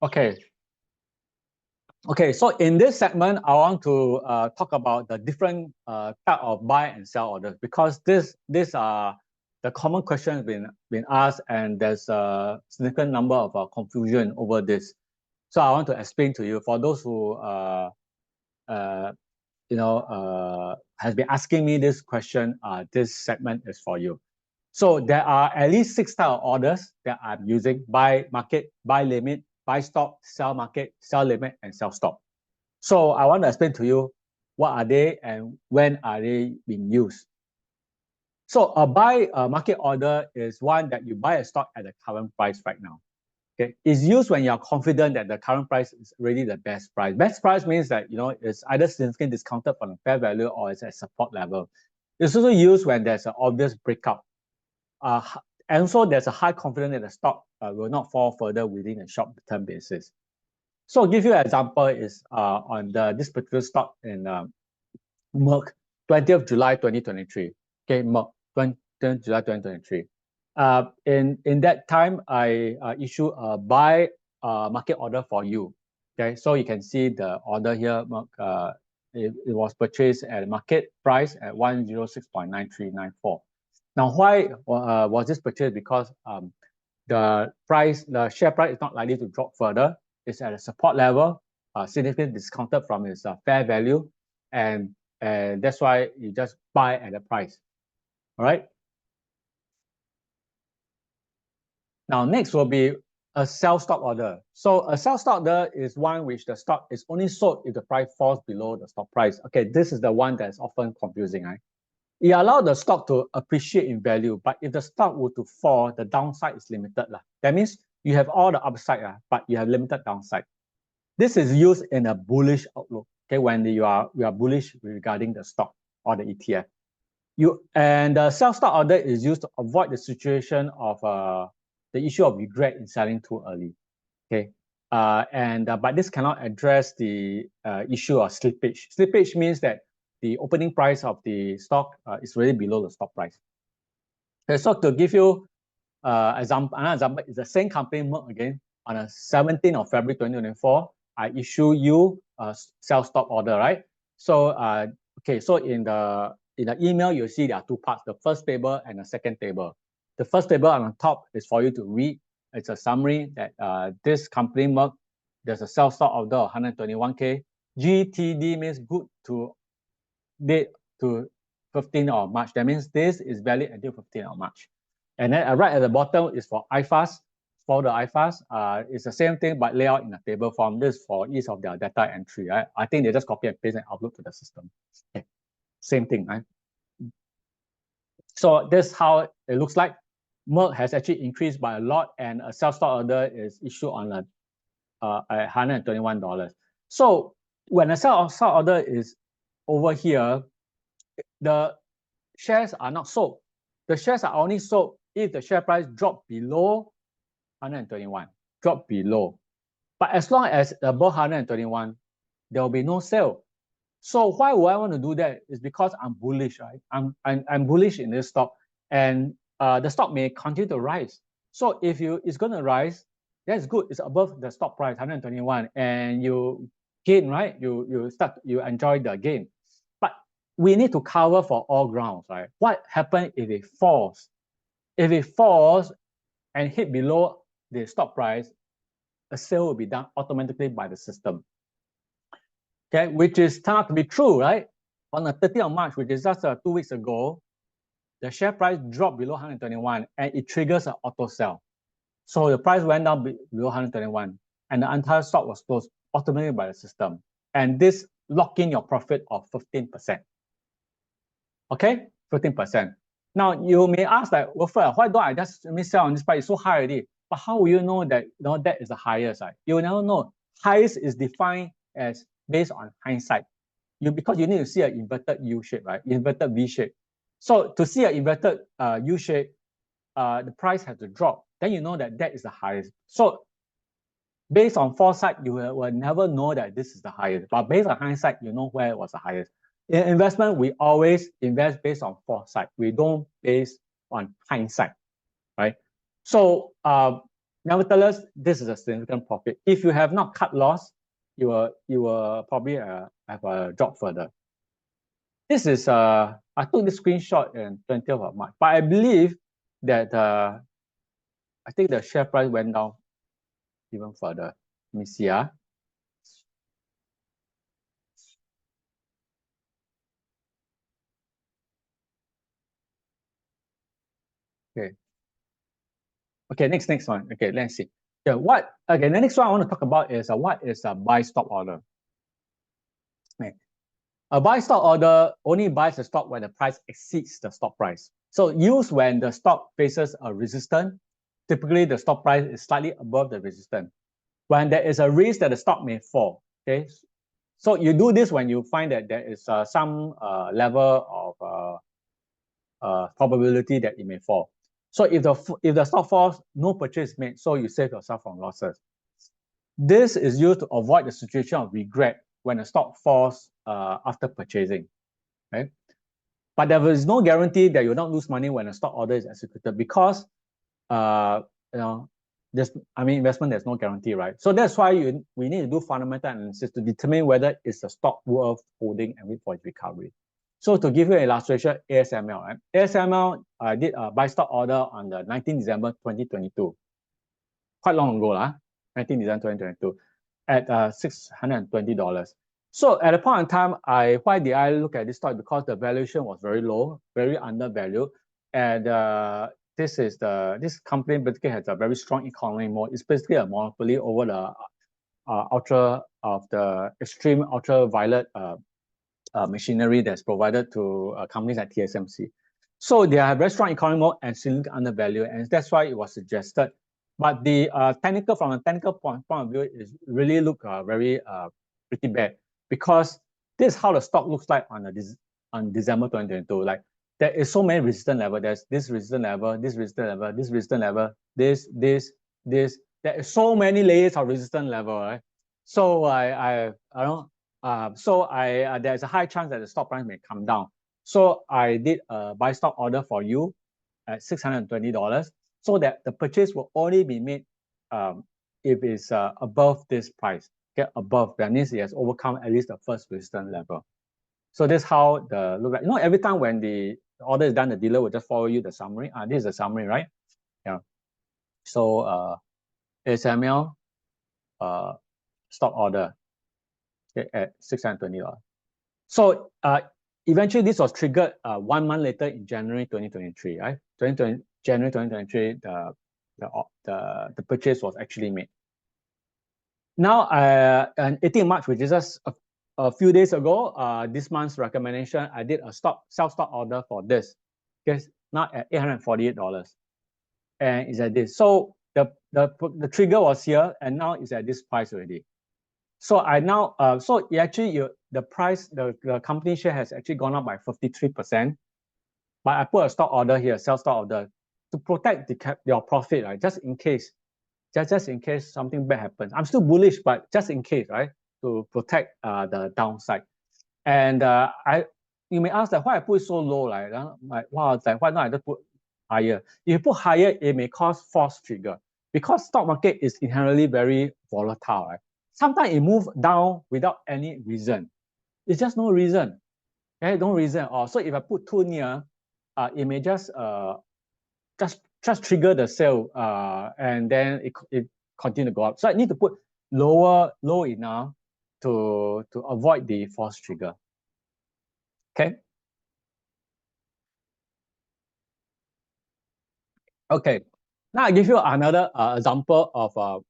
Okay. Okay, so in this segment, I want to talk about the different type of buy and sell orders, because these are the common questions been asked, and there's a significant number of confusion over this. So I want to explain to you, for those who has been asking me this question, this segment is for you. So there are at least 6 type of orders that I'm using: buy market, buy limit, buy stop, sell market, sell limit, and sell stop. So I want to explain to you what are they and when are they being used. So a buy market order is one that you buy a stock at the current price right now. Okay, it's used when you're confident that the current price is really the best price. Best price means that it's either significantly discounted from the fair value or it's at support level. It's also used when there's an obvious breakout. And also there's a high confidence that the stock will not fall further within a short-term basis. So I'll give you an example is on this particular stock in Merck, 20th July 2023. Okay, Merck, 20th July 2023. In that time, I issue a buy market order for you. Okay, so you can see the order here. Merck, it was purchased at market price at 106.9394. Now, why was this purchased? Because the share price is not likely to drop further. It's at a support level, significantly discounted from its fair value, and that's why you just buy at the price. All right. Now, next will be a sell stop order. So a sell stop order is one which the stock is only sold if the price falls below the stop price. Okay, this is the one that's often confusing, right? It allows the stock to appreciate in value, but if the stock were to fall, the downside is limited. That means you have all the upside, but you have limited downside. This is used in a bullish outlook, okay, when you are bullish regarding the stock or the ETF. And the sell stop order is used to avoid the situation of the issue of regret in selling too early. Okay, but this cannot address the issue of slippage. Slippage means that the opening price of the stock is really below the stock price. Okay, so to give you another example is the same company, Merck, again, on the 17th of February 2024, I issue you a sell stop order, right? So okay, so in the email, you'll see there are 2 parts, the first table and the second table. The first table on the top is for you to read. It's a summary that this company, Merck, there's a sell stop order of 121K. GTD means good to date to 15th of March. That means this is valid until 15th of March. And then right at the bottom is for IFAS. For the IFAS, it's the same thing, but layout in a table form. This for ease of their data entry, right? I think they just copy and paste and upload to the system. Okay. Same thing, right? So this is how it looks like. Merck has actually increased by a lot, and a sell stop order is issued on at $121. So when a sell stop order is over here, the shares are not sold. The shares are only sold if the share price drop below 121, drop below. But as long as above 121, there will be no sale. So why would I want to do that? Is because I'm bullish, right? I'm bullish in this stock, and the stock may continue to rise. So if it's going to rise, that's good. It's above the stock price, 121, and you gain, right? You enjoy the gain. But we need to cover for all grounds, right? What happens if it falls? If it falls and hit below the stock price, a sale will be done automatically by the system. Okay, which is turned out to be true, right? On the 30th of March, which is just 2 weeks ago, the share price dropped below 121 and it triggers an auto sell. So the price went down below 121 and the entire stock was closed automatically by the system. And this locked in your profit of 15%. Okay, 15%. Now you may ask that, Wilfred, why don't I just sell on this price? It's so high already. But how will you know that that is the highest? Right? You will never know. Highest is defined as based on hindsight. Because you need to see an inverted U shape, right? Inverted V shape. So to see an inverted U shape, the price has to drop. Then you know that is the highest. So based on foresight, you will never know that this is the highest. But based on hindsight, you know where it was the highest. In investment, we always invest based on foresight. We don't base on hindsight, right? So Nevertheless, this is a significant profit. If you have not cut loss, you will probably have a drop further. This is I took this screenshot in 20th of March, but I believe that I think the share price went down even further. Let me see. Okay. Okay, next one. Okay, let's see. Okay, the next one I want to talk about is what is a buy stop order. Okay. A buy stop order only buys the stock when the price exceeds the stop price. So used when the stock faces a resistance, typically the stop price is slightly above the resistance. When there is a risk that the stock may fall, okay? So you do this when you find that there is some level of probability that it may fall. So if the stock falls, no purchase made, so you save yourself from losses. This is used to avoid the situation of regret when the stock falls after purchasing, right? But there is no guarantee that you'll not lose money when a stock order is executed because, investment, there's no guarantee, right? So that's why we need to do fundamental analysis to determine whether it's a stock worth holding and wait for its recovery. So to give you an illustration, ASML, right? ASML did a buy stock order on the 19th December 2022. Quite long ago, 19th December 2022, at $620. So at the point in time, why did I look at this stock? Because the valuation was very low, very undervalued, and this company basically has a very strong economy mode. It's basically a monopoly over the extreme ultraviolet machinery that's provided to companies like TSMC. So they have very strong economy mode and significantly undervalued, and that's why it was suggested. But the from a technical point of view, is really look very pretty bad, because this is how the stock looks like on December 2022. Like, there is so many resistance level. There's this resistance level, this resistance level, this resistance level, this. There is so many layers of resistance level, right? So I don't. There's a high chance that the stock price may come down. So I did a buy stock order for you at $620, so that the purchase will only be made if it's above this price. Okay, above, that means it has overcome at least the first resistance level. So this is how the look like. Every time when the order is done, the dealer will just forward you the summary. This is the summary, right? Yeah. So ASML stock order, okay, at $620. So eventually this was triggered 1 month later in January 2023, right? January 2023, the purchase was actually made. Now, on 18 March, which is just a few days ago, this month's recommendation, I did a sell stock order for this. Okay, now at $848, and it's at this. So the trigger was here, and now it's at this price already. So the price, the company share has actually gone up by 53%. But I put a stock order here, sell stock order, to protect your profit, right? Just in case something bad happens. I'm still bullish, but just in case, right? To protect the downside. And you may ask that why I put it so low, like wow, it's like why not I just put higher? If you put higher, it may cause false trigger, because stock market is inherently very volatile, right? Sometimes it moves down without any reason. It's just no reason. Okay, no reason. So if I put too near, it may just trigger the sale, and then it continue to go up. So I need to put low enough to avoid the false trigger. Okay. Okay. Now I give you another example of a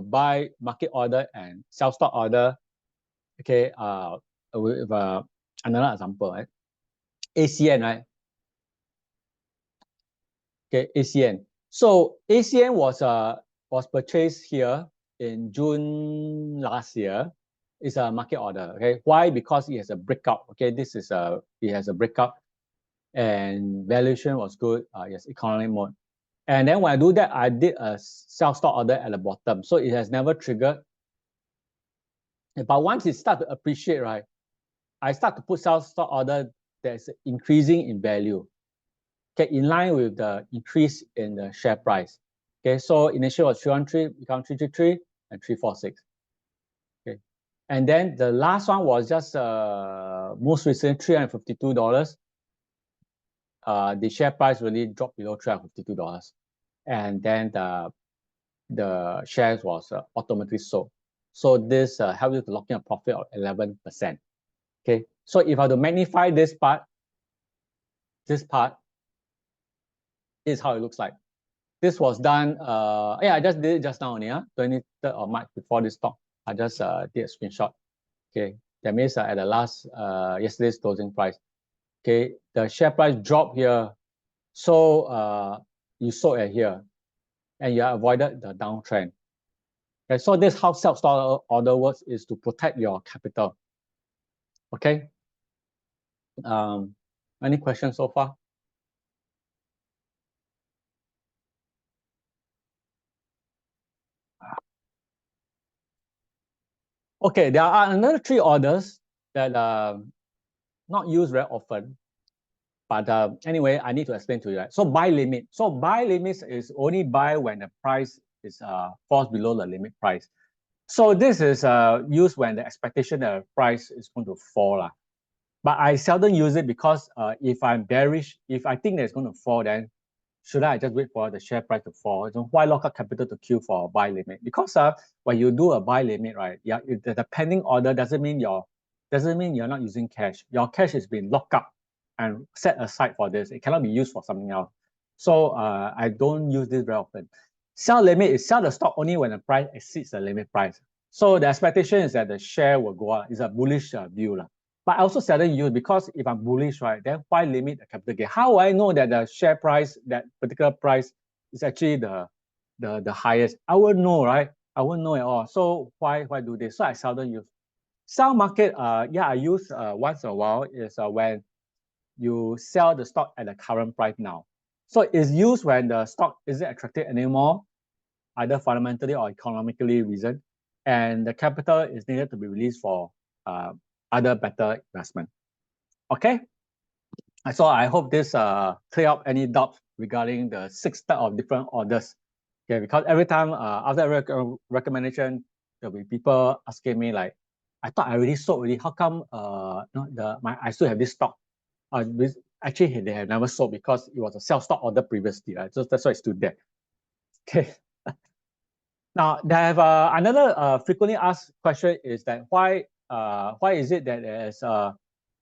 buy market order and sell stock order. Okay. With another example, right? ACN, right? Okay, ACN. So ACN was purchased here in June last year. It's a market order. Okay, why? Because it has a breakout. Okay, it has a breakout, and valuation was good. Yes, economic mode. And then when I do that, I did a sell stock order at the bottom. So it has never triggered. But once it starts to appreciate, right, I start to put sell stock order that's increasing in value. Okay, in line with the increase in the share price. Okay, so initial was 313, become 333 and 346. Okay, and then the last one was just most recent $352. The share price really dropped below $352, and then the shares was automatically sold. So this helps you to lock in a profit of 11%. Okay, so if I have to magnify this part is how it looks like. This was done, yeah, I just did it just now only, 23rd of March before this talk. I just did a screenshot. Okay, that means at the last, yesterday's closing price. Okay, the share price dropped here. So you sold at here and you avoided the downtrend. Okay, so this how self-start order works is to protect your capital. Okay. Any questions so far? Okay, there are another 3 orders that not used very often. But anyway, I need to explain to you. Right? So buy limit. So buy limits is only buy when the price is falls below the limit price. So this is used when the expectation that the price is going to fall. But I seldom use it because if I'm bearish, if I think that it's going to fall, then should I just wait for the share price to fall? So why lock up capital to queue for a buy limit? Because when you do a buy limit, right? Yeah, the pending order doesn't mean you're not using cash. Your cash is being locked up and set aside for this. It cannot be used for something else. So I don't use this very often. Sell limit is sell the stock only when the price exceeds the limit price. So the expectation is that the share will go up. It's a bullish view. But I also seldom use because if I'm bullish, right, then why limit the capital gain? How do I know that the share price, that particular price, is actually the highest? I wouldn't know, right? I wouldn't know at all. So why do this? So I seldom use. Sell market, yeah, I use once in a while is when you sell the stock at the current price now. So it's used when the stock isn't attractive anymore, either fundamentally or economically reason, and the capital is needed to be released for other better investment. Okay, so I hope this clear up any doubts regarding the 6 type of different orders. Okay, because every time after recommendation, there'll be people asking me like, I thought I already sold already. How come I still have this stock? Actually, they have never sold because it was a sell-stock order previously, right? So that's why it's still there. Okay. Now, they have another frequently asked question is that why is it that there's a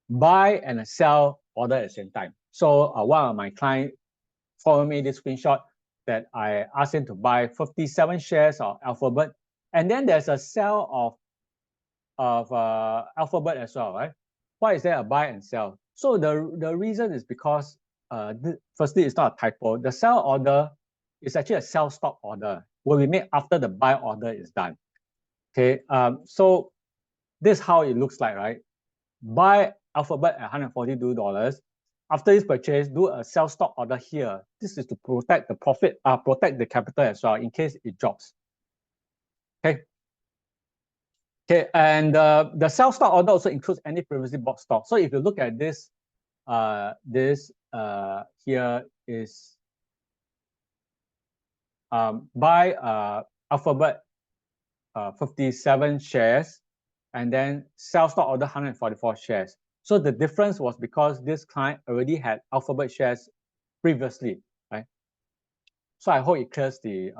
buy and a sell order at the same time? So one of my clients forwarded me this screenshot that I asked him to buy 57 shares of Alphabet, and then there's a sell of Alphabet as well, right? Why is there a buy and sell? So the reason is because firstly, it's not a typo. The sell order is actually a sell stop order will be made after the buy order is done. Okay, so this is how it looks like, right? Buy Alphabet at $142. After this purchase, do a sell stop order here. This is to protect the profit, protect the capital as well in case it drops. Okay. Okay, and the sell stop order also includes any previously bought stock. So if you look at this, here is buy Alphabet 57 shares, and then sell stock order 144 shares. So the difference was because this client already had Alphabet shares previously, right? So I hope it clears the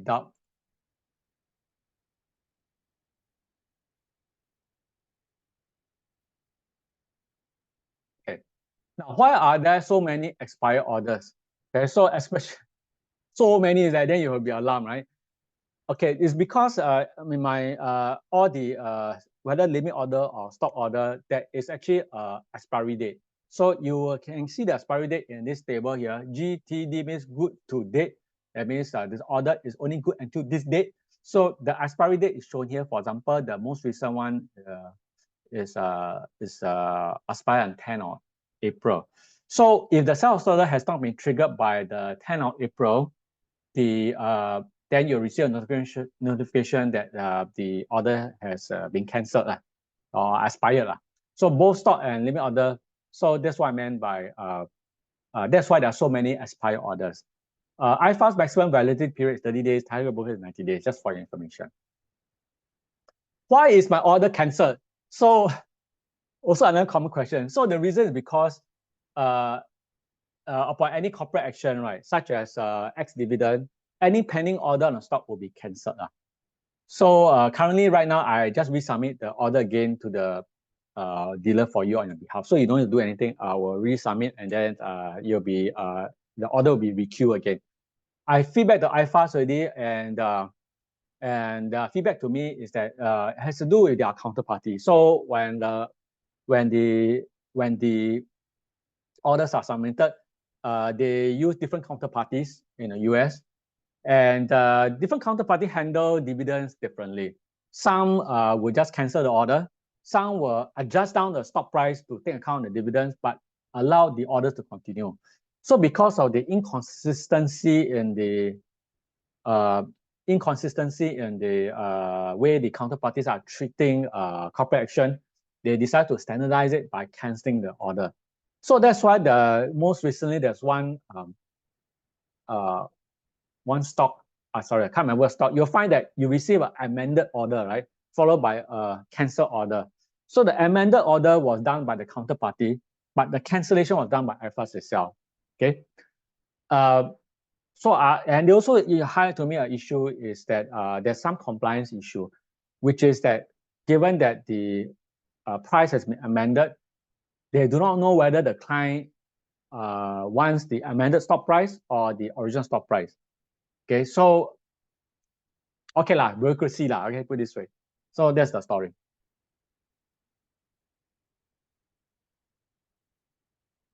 doubt. Okay. Now, why are there so many expired orders? Okay, so especially so many is that then you will be alarmed, right? Okay, it's because I mean my all the whether limit order or stop order, that is actually expiry date. So you can see the expiry date in this table here. GTD means good to date. That means this order is only good until this date. So the expiry date is shown here. For example, the most recent one is expire on 10th of April. So if the sales order has not been triggered by the 10th of April, then you receive a notification that the order has been cancelled or expired. So both stock and limit order. So that's what I meant by that's why there are so many expired orders. IFA's maximum validity period is 30 days, target broker is 90 days, just for your information. Why is my order cancelled? So also another common question. So the reason is because upon any corporate action, right, such as ex-dividend, any pending order on a stock will be cancelled. So currently, right now, I just resubmit the order again to the dealer for you on your behalf. So you don't need to do anything. I will resubmit, and then you'll be the order will be requeued again. I feedback to IFAS already, and feedback to me is that it has to do with their counterparty. So when the orders are submitted, they use different counterparties in the US, and different counterparty handle dividends differently. Some will just cancel the order. Some will adjust down the stock price to take account of the dividends, but allow the orders to continue. So because of the inconsistency in the way the counterparties are treating corporate action, they decide to standardize it by canceling the order. So that's why most recently there's one stock. Sorry, I can't remember stock. You'll find that you receive an amended order, right, followed by a cancel order. So the amended order was done by the counterparty, but the cancellation was done by IFAS itself. Okay. And they also highlight to me an issue is that there's some compliance issue, which is that given that the price has been amended, they do not know whether the client wants the amended stock price or the original stock price. Okay, so okay lah, bureaucracy lah. Okay, put it this way. So that's the story.